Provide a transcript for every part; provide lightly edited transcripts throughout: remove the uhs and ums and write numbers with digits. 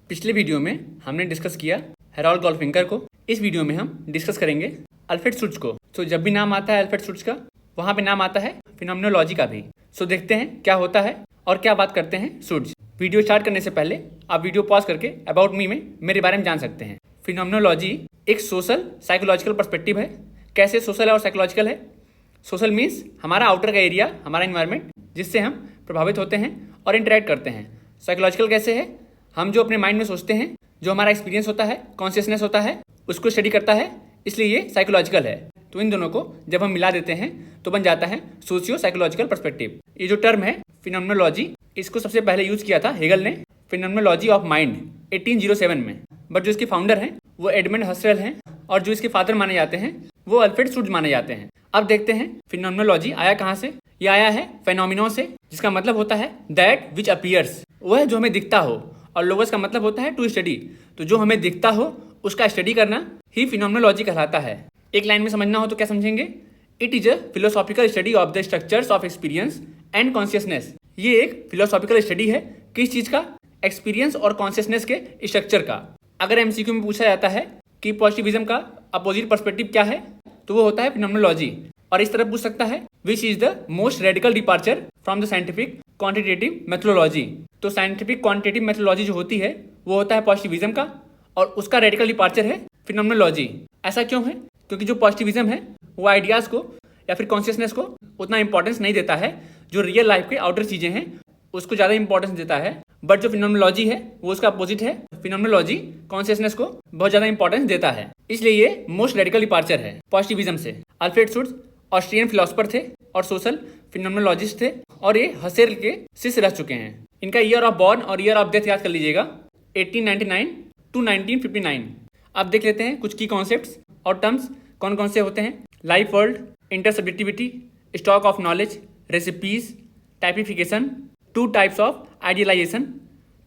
पिछले वीडियो में हमने डिस्कस किया हेरोल्ड गोल्डफिंगर को। इस वीडियो में हम डिस्कस करेंगे अल्फ्रेड शुट्ज को। तो जब भी नाम आता है अल्फ्रेड शुट्ज का, वहाँ पे नाम आता है फिनोमिनोलॉजी का भी। सो देखते हैं क्या होता है और क्या बात करते हैं शुट्ज। वीडियो स्टार्ट करने से पहले आप वीडियो पॉज करके अबाउट मी में मेरे बारे में जान सकते हैं। फिनोमिनोलॉजी एक सोशल साइकोलॉजिकल पर्सपेक्टिव है। कैसे सोशल है और साइकोलॉजिकल है? सोशल मीन्स हमारा आउटर का एरिया, हमारा इन्वायरमेंट, जिससे हम प्रभावित होते हैं और इंटरेक्ट करते हैं। साइकोलॉजिकल कैसे है? हम जो अपने माइंड में सोचते हैं, जो हमारा एक्सपीरियंस होता है, कॉन्शियसनेस होता है, उसको स्टडी करता है, इसलिए ये साइकोलॉजिकल है। तो इन दोनों को जब हम मिला देते हैं तो बन जाता है सोशियो साइकोलॉजिकल पर्सपेक्टिव। ये जो टर्म है फिनोमिनोलॉजी, इसको सबसे पहले यूज किया था हेगल ने फिनोमिनोलॉजी ऑफ माइंड 1807 में। बट जो इसके फाउंडर हैं वो एडमंड हसरेल हैं और जो इसके फादर माने जाते हैं वो अल्फ्रेड शुट्ज माने जाते हैं। अब देखते हैं फिनोमिनोलॉजी आया कहाँ से। ये आया है फेनोमिनो से, जिसका मतलब होता है दैट विच अपीयर्स, वह जो हमें दिखता हो, और लोगस का मतलब होता है टू स्टडी। तो जो हमें दिखता हो उसका स्टडी करना ही फिनोमिनोलॉजी कहलाता है। एक लाइन में समझना हो तो क्या समझेंगे? It is a philosophical study of the structures of experience and consciousness. ये एक फिलोसॉफिकल स्टडी है किस चीज का? एक्सपीरियंस और कॉन्शियसनेस के स्ट्रक्चर का। अगर एमसीक्यू में पूछा जाता है कि पॉजिटिविज्म का अपोजिट पर्सपेक्टिव क्या है, तो वो होता है फिनोमिनोलॉजी। और इस तरह पूछ सकता है which is the most radical departure from the scientific quantitative methodology. तो साइंटिफिक क्वांटिटेटिव मेथोडोलॉजी जो होती है वो होता है पॉजिटिविज्म का, और उसका रेडिकल डिपार्चर है फिनोमिनोलॉजी। ऐसा क्यों है? क्योंकि जो पॉजिटिविज्म है वो आइडियाज को या फिर कॉन्शियसनेस को उतना इंपॉर्टेंस नहीं देता है, जो रियल लाइफ के आउटर चीजें हैं उसको ज्यादा इंपॉर्टेंस देता है। बट जो फिनोमिनोलॉजी है वो उसका अपोजिट है। फिनोमिनोलॉजी कॉन्शियसनेस को बहुत ज्यादा इंपॉर्टेंस देता है, इसलिए ये मोस्ट रेडिकल डिपार्चर है पॉजिटिविज्म से। अल्फ्रेड शुट्ज ऑस्ट्रियन फिलोसोफर थे और सोशल फिनोमिनोलॉजिस्ट थे, और ये हसेल के शिष्य रह चुके हैं। इनका ईयर ऑफ बॉर्न और ईयर ऑफ डेथ याद कर लीजिएगा, 1899 टू 1959। अब देख लेते हैं कुछ की कॉन्सेप्ट्स और टर्म्स कौन कौन से होते हैं। Life world, intersubjectivity, stock of knowledge, recipes, typification, two types of idealisation,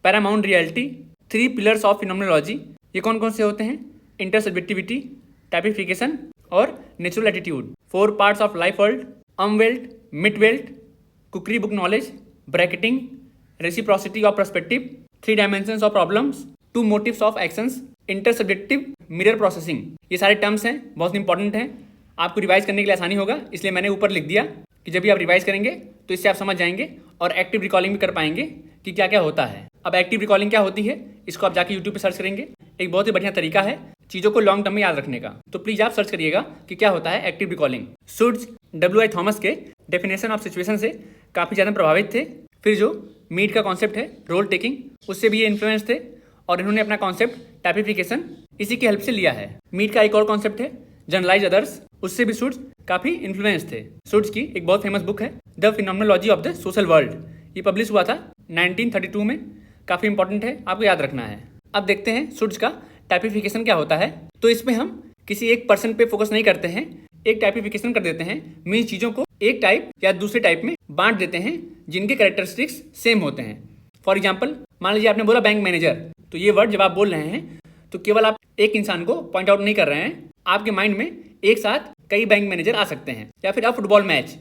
paramount reality, three pillars of phenomenology. ये कौन कौन से होते हैं? इंटरसब्जेक्टिविटी, टाइपिफिकेशन और natural attitude. Four parts of life world, umwelt, mitwelt, cookery book knowledge, bracketing, reciprocity of perspective, three dimensions of problems, two motives of actions, intersubjective mirror processing. ये सारे terms हैं, बहुत इंपॉर्टेंट हैं। आपको revise करने के लिए आसानी होगा, इसलिए मैंने ऊपर लिख दिया कि जब भी आप रिवाइज करेंगे तो इससे आप समझ जाएंगे और एक्टिव रिकॉलिंग भी कर पाएंगे कि क्या क्या होता है। अब एक्टिव रिकॉलिंग क्या होती है, इसको आप जाके यूट्यूब पे सर्च करेंगे। एक बहुत ही बढ़िया तरीका है चीज़ों को लॉन्ग टर्म में याद रखने का। तो प्लीज आप सर्च करिएगा कि क्या होता है एक्टिव रिकॉलिंग। शुट्ज W.I. थॉमस के डेफिनेशन ऑफ सिचुएशन से काफ़ी ज़्यादा प्रभावित थे। फिर जो मीट का कॉन्सेप्ट है रोल टेकिंग, उससे भी ये इन्फ्लुएंस थे, और इन्होंने अपना कॉन्सेप्ट टाइपिफिकेशन इसी की हेल्प से लिया है। मीट का एक और कॉन्सेप्ट है जनरलाइज अदर्स, उससे भी शुट्ज काफ़ी इन्फ्लुएंस थे। शुट्ज की एक बहुत फेमस बुक है the phenomenology of the social world. ये पब्लिश हुआ था 1932 में। काफ़ी इंपॉर्टेंट है, आपको याद रखना है। अब देखते हैं शुट्ज का टाइपिफिकेशन क्या होता है। तो इसमें हम किसी एक पर्सन पे फोकस नहीं करते हैं, एक टाइपिफिकेशन कर देते हैं। मीन्स चीज़ों को एक टाइप या दूसरे टाइप में बांट देते हैं जिनके कैरेक्टरिस्टिक्स सेम होते हैं। फॉर एग्जाम्पल, मान लीजिए आपने बोला बैंक मैनेजर, तो ये वर्ड जब आप बोल रहे हैं तो केवल आप एक इंसान को पॉइंट आउट नहीं कर रहे हैं, आपके माइंड में एक साथ कई बैंक मैनेजर आ सकते हैं। या फिर आप फुटबॉल मैच,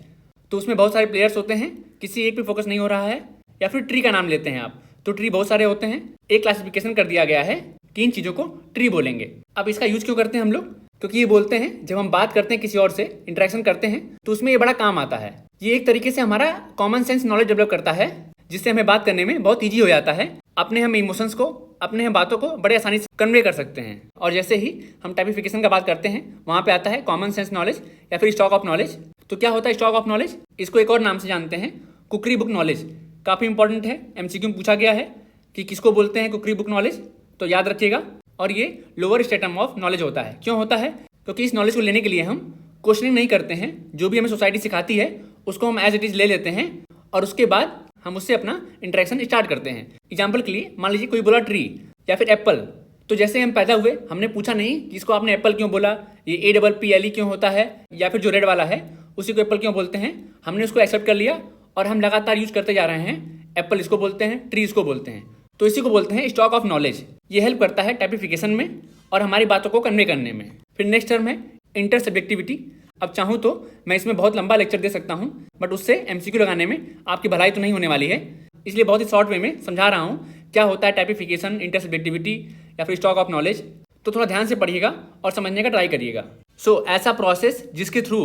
तो उसमें बहुत सारे प्लेयर्स होते हैं, किसी एक पे फोकस नहीं हो रहा है। या फिर ट्री का नाम लेते हैं आप, तो ट्री बहुत सारे होते हैं, एक क्लासिफिकेशन कर दिया गया है कि इन चीज़ों को ट्री बोलेंगे। अब इसका यूज क्यों करते हैं हम लोग? क्योंकि ये बोलते हैं जब हम बात करते हैं किसी और से, इंटरेक्शन करते हैं, तो उसमें ये बड़ा काम आता है। ये एक तरीके से हमारा कॉमन सेंस नॉलेज डेवलप करता है, जिससे हमें बात करने में बहुत ईजी हो जाता है। अपने हम इमोशंस को, अपने हम बातों को बड़े आसानी से कन्वे कर सकते हैं। और जैसे ही हम टाइपिफिकेशन का बात करते हैं, वहाँ पे आता है कॉमन सेंस नॉलेज या फिर स्टॉक ऑफ नॉलेज। तो क्या होता है स्टॉक ऑफ नॉलेज? इसको एक और नाम से जानते हैं कुकरी बुक नॉलेज। काफ़ी इंपॉर्टेंट है, एमसीक्यू में पूछा गया है कि किसको बोलते हैं कुकरी बुक नॉलेज, तो याद रखिएगा। और ये लोअर स्टेटम ऑफ नॉलेज होता है। क्यों होता है? क्योंकि इस नॉलेज को लेने के लिए हम क्वेश्चनिंग नहीं करते हैं। जो भी हमें सोसाइटी सिखाती है उसको हम एज इट इज ले लेते हैं, और उसके बाद हम उससे अपना इंटरेक्शन स्टार्ट करते हैं। एग्जाम्पल के लिए मान लीजिए कोई बोला ट्री या फिर एप्पल, तो जैसे हम पैदा हुए हमने पूछा नहीं कि इसको आपने एप्पल क्यों बोला, ये APPLE क्यों होता है, या फिर जो रेड वाला है उसी को एप्पल क्यों बोलते हैं। हमने उसको एक्सेप्ट कर लिया और हम लगातार यूज करते जा रहे हैं। एप्पल इसको बोलते हैं, ट्री इसको बोलते हैं, तो इसी को बोलते हैं स्टॉक ऑफ नॉलेज। ये हेल्प करता है टाइपिफिकेशन में और हमारी बातों को कन्वे करने में। फिर नेक्स्ट टर्म है इंटरसब्जेक्टिविटी। अब चाहूँ तो मैं इसमें बहुत लंबा लेक्चर दे सकता हूँ, बट उससे MCQ लगाने में आपकी भलाई तो नहीं होने वाली है, इसलिए बहुत ही शॉर्ट वे में समझा रहा हूँ क्या होता है टाइपिफिकेशन, इंटरसब्जेक्टिविटी या फिर स्टॉक ऑफ नॉलेज, तो थोड़ा ध्यान से पढ़िएगा और समझने का ट्राई करिएगा। सो ऐसा प्रोसेस जिसके थ्रू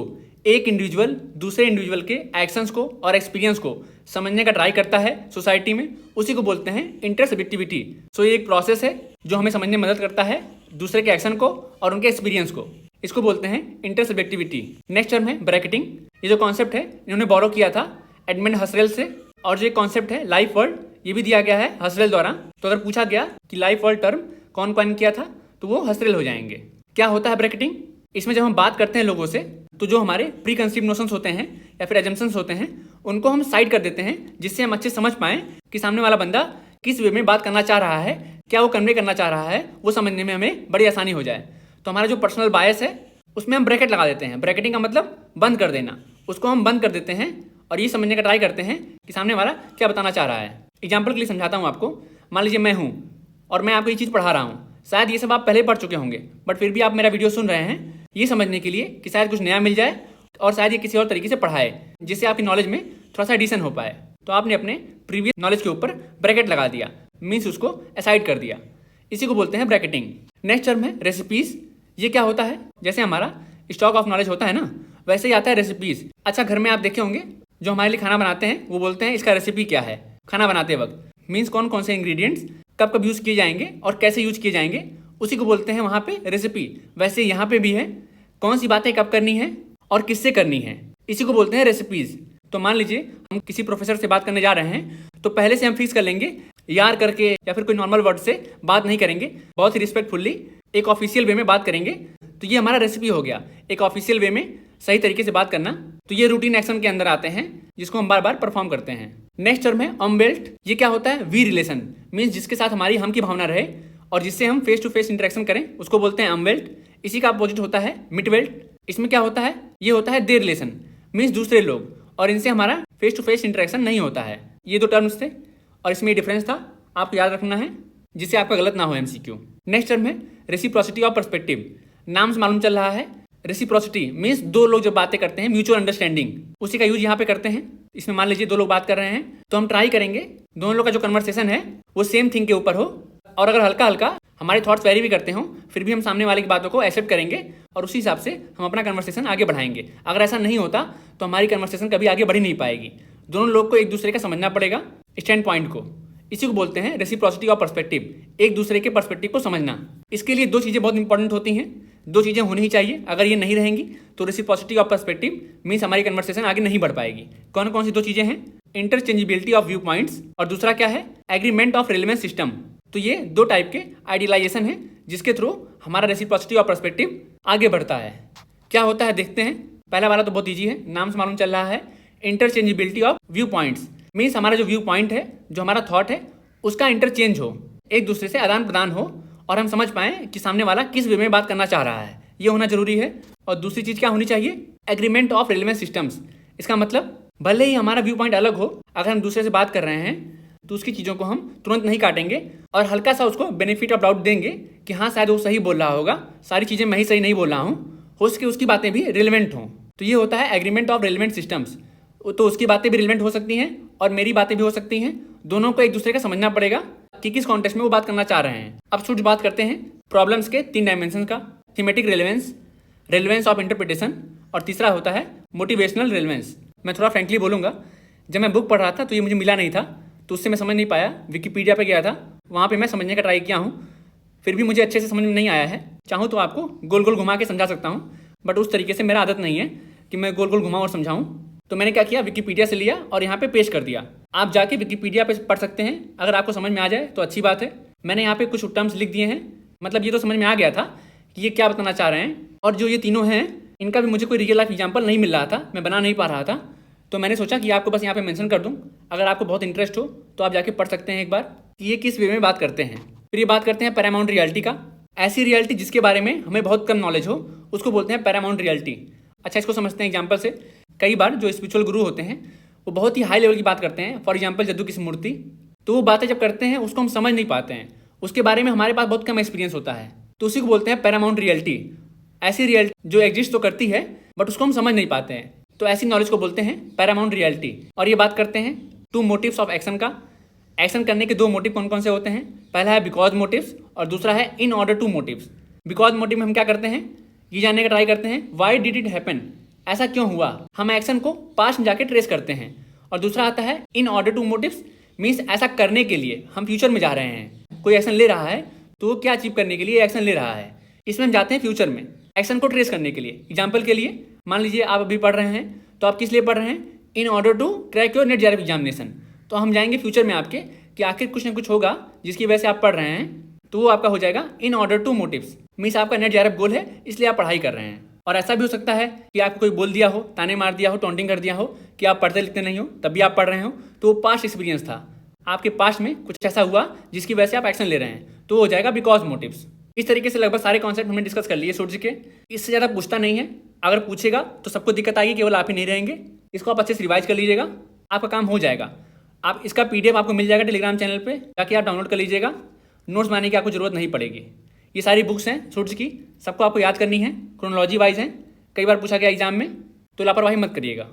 एक इंडिविजुअल दूसरे इंडिविजुअल के एक्शंस को और एक्सपीरियंस को समझने का ट्राई करता है सोसाइटी में, उसी को बोलते हैं इंटरसब्जेक्टिविटी। सो ये एक प्रोसेस है जो हमें समझने में मदद करता है दूसरे के एक्शन को और उनके एक्सपीरियंस को, इसको बोलते हैं इंटरसब्जेक्टिविटी। नेक्स्ट टर्म है ब्रैकेटिंग। ये जो कॉन्सेप्ट है इन्होंने बोरो किया था एडमंड हसरेल से, और जो एक कॉन्सेप्ट है लाइफ वर्ल्ड, ये भी दिया गया है हसरेल द्वारा। तो अगर पूछा गया कि लाइफ वर्ल्ड टर्म कौन कॉइन किया था तो वो हसरेल हो जाएंगे। क्या होता है ब्रैकेटिंग? इसमें जब हम बात करते हैं लोगों से तो जो हमारे प्री कंसीव नोशंस होते हैं या फिर एजम्पशंस होते हैं उनको हम साइड कर देते हैं, जिससे हम अच्छे समझ पाएं कि सामने वाला बंदा किस वे में बात करना चाह रहा है, क्या वो कन्वे करना चाह रहा है, वो समझने में हमें बड़ी आसानी हो जाए। तो हमारा जो पर्सनल बायस है उसमें हम ब्रैकेट लगा देते हैं। ब्रैकेटिंग का मतलब बंद कर देना, उसको हम बंद कर देते हैं और ये समझने का ट्राई करते हैं कि सामने वाला क्या बताना चाह रहा है। एग्जाम्पल के लिए समझाता हूँ आपको। मान लीजिए मैं हूँ और मैं आपको ये चीज़ पढ़ा रहा हूँ, शायद ये सब आप पहले पढ़ चुके होंगे, बट फिर भी आप मेरा वीडियो सुन रहे हैं ये समझने के लिए कि शायद कुछ नया मिल जाए और शायद ये किसी और तरीके से पढ़ाए जिससे आपकी नॉलेज में थोड़ा सा एडिशन हो पाए। तो आपने अपने प्रीवियस नॉलेज के ऊपर ब्रैकेट लगा दिया, मीन्स उसको असाइड कर दिया, इसी को बोलते हैं ब्रैकेटिंग। नेक्स्ट टर्म है रेसिपीज। ये क्या होता है? जैसे हमारा स्टॉक ऑफ नॉलेज होता है ना, वैसे ही आता है रेसिपीज। अच्छा, घर में आप देखे होंगे जो हमारे लिए खाना बनाते हैं वो बोलते हैं इसका रेसिपी क्या है खाना बनाते वक्त, मीन्स कौन कौन से इंग्रेडिएंट्स कब कब यूज़ किए जाएंगे और कैसे यूज किए जाएंगे, उसी को बोलते हैं वहाँ पे रेसिपी। वैसे यहाँ पे भी है कौन सी बातें कब करनी है और किससे करनी है, इसी को बोलते हैं रेसिपीज। तो मान लीजिए हम किसी प्रोफेसर से बात करने जा रहे हैं तो पहले से हम फिक्स कर लेंगे यार करके या फिर कोई नॉर्मल वर्ड से बात नहीं करेंगे, बहुत ही रिस्पेक्टफुल्ली एक ऑफिशियल वे में बात करेंगे। तो ये हमारा रेसिपी हो गया, एक ऑफिशियल वे में सही तरीके से बात करना। तो ये रूटीन एक्शन के अंदर आते हैं जिसको हम बार बार परफॉर्म करते हैं। नेक्स्ट टर्म है अमबेल्ट। ये क्या होता है? वी रिलेशन, मीन्स जिसके साथ हमारी हम की भावना रहे और जिससे हम फेस टू फेस इंटरेक्शन करें उसको बोलते हैं अमबेल्ट। इसी का अपोजिट होता है मिटवेल्ट। इसमें क्या होता है? ये होता है दे रिलेशन, मीन्स दूसरे लोग, और इनसे हमारा फेस टू फेस इंटरेक्शन नहीं होता है। ये दो टर्म्स थे और इसमें डिफरेंस था, आपको याद रखना है जिससे आपका गलत ना हो एमसीक्यू। नेक्स्ट टर्म है रेसिप्रोसिटी ऑफ पर्सपेक्टिव। नाम से मालूम चल रहा है रेसिप्रोसिटी मीन्स दो लोग जब बातें करते हैं म्यूचुअल अंडरस्टैंडिंग, उसी का यूज यहाँ पे करते हैं। इसमें मान लीजिए दो लोग बात कर रहे हैं तो हम ट्राई करेंगे दोनों लोग का जो कन्वर्सेशन है वो सेम थिंग के ऊपर हो, और अगर हल्का हल्का हमारे थॉट्स वेरी भी करते हों फिर भी हम सामने वाले की बातों को एक्सेप्ट करेंगे और उसी हिसाब से हम अपना कन्वर्सेशन आगे बढ़ाएंगे। अगर ऐसा नहीं होता तो हमारी कन्वर्सेशन कभी आगे बढ़ ही नहीं पाएगी। दोनों लोग को एक दूसरे का समझना पड़ेगा स्टैंड पॉइंट को, इसी को बोलते हैं रेसिप्रोसिटी ऑफ पर्सपेक्टिव, एक दूसरे के पर्सपेक्टिव को समझना। इसके लिए दो चीज़ें बहुत इंपॉर्टेंट होती हैं, दो चीज़ें होनी ही चाहिए। अगर ये नहीं रहेंगी तो रेसिप्रोसिटी ऑफ पर्सपेक्टिव मीन्स हमारी कन्वर्सेशन आगे नहीं बढ़ पाएगी। कौन कौन सी दो चीज़ें हैं? इंटरचेंजेबिलिटी ऑफ व्यू पॉइंट्स और दूसरा क्या है? Agreement of relevance system. तो ये दो टाइप के आइडियलाइजेशन है जिसके थ्रू हमारा रेसिप्रोसिटी ऑफ पर्सपेक्टिव आगे बढ़ता है। क्या होता है देखते हैं। पहला वाला तो बहुत ईजी है, नाम से मालूम चल रहा है interchangeability of view points, means हमारा जो व्यू पॉइंट है, जो हमारा थॉट है उसका इंटरचेंज हो, एक दूसरे से आदान प्रदान हो और हम समझ पाएं कि सामने वाला किस वे में बात करना चाह रहा है, ये होना जरूरी है। और दूसरी चीज़ क्या होनी चाहिए? Agreement of relevance systems. इसका मतलब भले ही हमारा व्यू पॉइंट अलग हो, अगर हम दूसरे से बात कर रहे हैं तो उसकी चीज़ों को हम तुरंत नहीं काटेंगे और हल्का सा उसको बेनिफिट ऑफ डाउट देंगे कि हाँ शायद वो सही बोल रहा होगा, सारी चीज़ें मैं ही सही नहीं बोल रहा हूँ, हो सके उसकी बातें भी रिलेवेंट हों। तो ये होता है एग्रीमेंट ऑफ रेलेवेंट सिस्टम्स। तो उसकी बातें भी रिलेवेंट हो सकती हैं और मेरी बातें भी हो सकती हैं, दोनों को एक दूसरे का समझना पड़ेगा कि किस कॉन्टेक्स्ट में वो बात करना चाह रहे हैं। अब कुछ बात करते हैं प्रॉब्लम्स के 3 डायमेंशन का, thematic relevance, relevance of interpretation और तीसरा होता है मोटिवेशनल रेलेवेंस। मैं थोड़ा फ्रेंकली बोलूँगा, जब मैं बुक पढ़ रहा था तो ये मुझे मिला नहीं था तो उससे मैं समझ नहीं पाया। विकिपीडिया पे गया था, वहाँ पे मैं समझने का ट्राई किया हूँ, फिर भी मुझे अच्छे से समझ में नहीं आया है। चाहूँ तो आपको गोल गोल घुमा के समझा सकता हूँ, बट उस तरीके से मेरा आदत नहीं है कि मैं गोल गोल घुमाऊँ और समझाऊँ। तो मैंने क्या किया, विकिपीडिया से लिया और यहाँ पे पेश कर दिया। आप जाके विकिपीडिया पे पढ़ सकते हैं, अगर आपको समझ में आ जाए तो अच्छी बात है। मैंने यहाँ पे कुछ टर्म्स लिख दिए हैं, मतलब ये तो समझ में आ गया था कि ये क्या बताना चाह रहे हैं। और जो ये तीनों हैं इनका भी मुझे कोई रियल लाइफ एग्जाम्पल नहीं मिल रहा था, मैं बना नहीं पा रहा था, तो मैंने सोचा कि आपको बस यहाँ पे मेंशन कर दूँ। अगर आपको बहुत इंटरेस्ट हो तो आप जाके पढ़ सकते हैं एक बार कि ये किस वे में बात करते हैं। फिर ये बात करते हैं पैरामाउंट रियलिटी का। ऐसी रियलिटी जिसके बारे में हमें बहुत कम नॉलेज हो उसको बोलते हैं पैरामाउंट रियलिटी। अच्छा, इसको समझते हैं एग्जाम्पल से। कई बार जो स्पिरिचुअल गुरु होते हैं वो बहुत ही हाई लेवल की बात करते हैं, फॉर एग्जाम्पल जद्दू कृष्णमूर्ति, तो वो बातें जब करते हैं उसको हम समझ नहीं पाते हैं, उसके बारे में हमारे पास बहुत कम एक्सपीरियंस होता है, तो उसी को बोलते हैं पैरामाउंट रियलिटी। ऐसी रियलिटी जो एग्जिस्ट तो करती है बट उसको हम समझ नहीं पाते हैं, तो ऐसी नॉलेज को बोलते हैं पैरामाउंट रियलिटी। और ये बात करते हैं 2 मोटिव्स ऑफ एक्शन का, एक्शन करने के दो मोटिव कौन कौन से होते हैं? पहला है बिकॉज मोटिव्स और दूसरा है in order to motives. Because motive में हम क्या करते हैं, ये जानने का ट्राई करते हैं वाई डिड इट हैपन, ऐसा क्यों हुआ, हम एक्शन को पास्ट में जाके ट्रेस करते हैं। और दूसरा आता है in order to motives, means ऐसा करने के लिए हम फ्यूचर में जा रहे हैं, कोई एक्शन ले रहा है तो वो क्या अचीव करने के लिए एक्शन ले रहा है, इसमें हम जाते हैं फ्यूचर में एक्शन को ट्रेस करने के लिए। एग्जाम्पल के लिए मान लीजिए आप अभी पढ़ रहे हैं, तो आप किस लिए पढ़ रहे हैं? In order to crack your NET JRF examination. तो हम जाएंगे फ्यूचर में आपके कि आखिर कुछ ना कुछ होगा जिसकी वजह से आप पढ़ रहे हैं, तो वो आपका हो जाएगा in order to motives, means आपका नेट जेआरएफ गोल है इसलिए आप पढ़ाई कर रहे हैं। और ऐसा भी हो सकता है कि आपको कोई बोल दिया हो, ताने मार दिया हो, टॉन्टिंग कर दिया हो कि आप पढ़ते लिखते नहीं हो, तब भी आप पढ़ रहे हो, तो वो पास्ट एक्सपीरियंस था, आपके पास्ट में कुछ ऐसा हुआ जिसकी वजह से आप एक्शन ले रहे हैं, तो हो जाएगा बिकॉज मोटिव्स। इस तरीके से लगभग सारे कॉन्सेप्ट हमने डिस्कस कर लिए सूर्य के। इससे ज़्यादा पूछता नहीं है, अगर पूछेगा तो सबको दिक्कत आएगी, केवल आप ही नहीं रहेंगे। इसको आप अच्छे से रिवाइज कर लीजिएगा, आपका काम हो जाएगा। आप इसका PDF आपको मिल जाएगा टेलीग्राम चैनल पे, जाके आप डाउनलोड कर लीजिएगा। नोट्स बनाने की आपको जरूरत नहीं पड़ेगी। ये सारी बुक्स हैं सूर्य की, सबको आपको याद करनी है, क्रोनोलॉजी वाइज हैं, कई बार पूछा गया एग्जाम में, तो लापरवाही मत करिएगा।